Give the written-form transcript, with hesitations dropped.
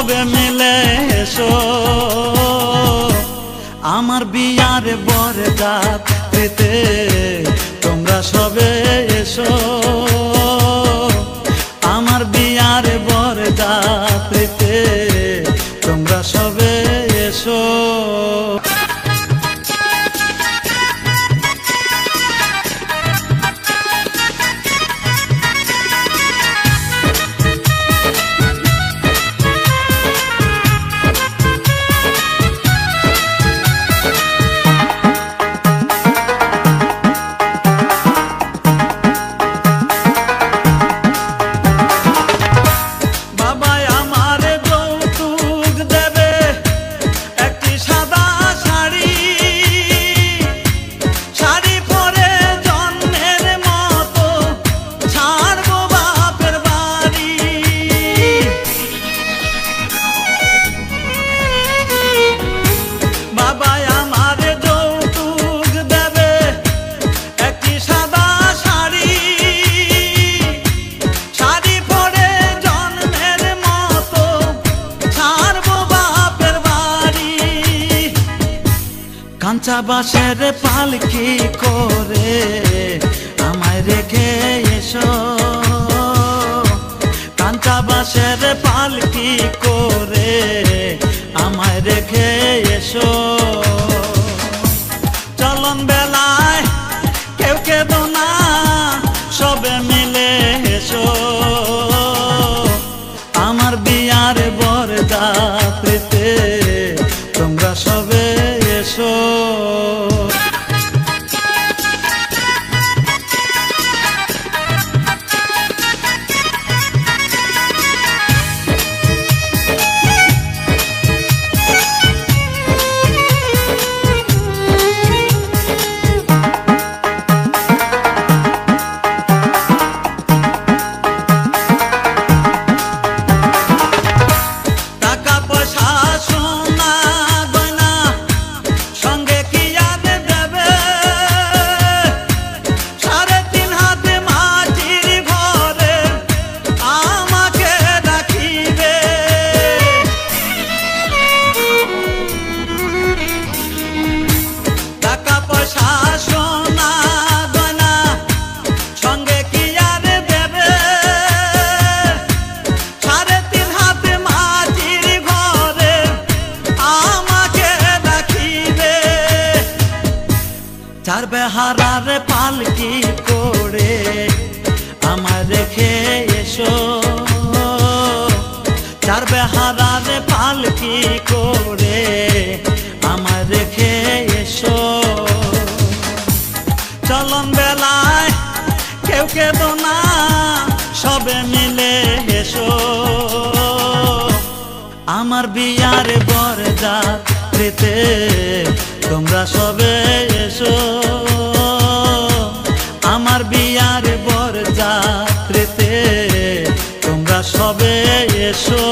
সবে মিলে এসো আমার বিয়ার বরযাত্রীতে তোমরা সবে এসো আমার বিয়ার বরযাত্রীতে তোমরা সবে এসো কাঁচা বাঁশের পালকি করে আমায় রেখে এসো কাঁচা বাঁশের পালকি করে আমায় রেখে এসো চলন বেলায় কেউ কেঁদো না সবে মিলে এসো আমার বিয়ার বরযাত্রীতে তোমরা সবে এসো চার বেহারার পালকি করে আমার রেখে এসো চার বেহারার পালকি করে আমার রেখে এসো চলন বেলায় কেউ কেঁদো না সবে মিলে এসো আমার বিয়ার বরযাত্রীতে তোমরা সবে এসো আমার বিয়ার বরযাত্রীতে তোমরা সবে এসো।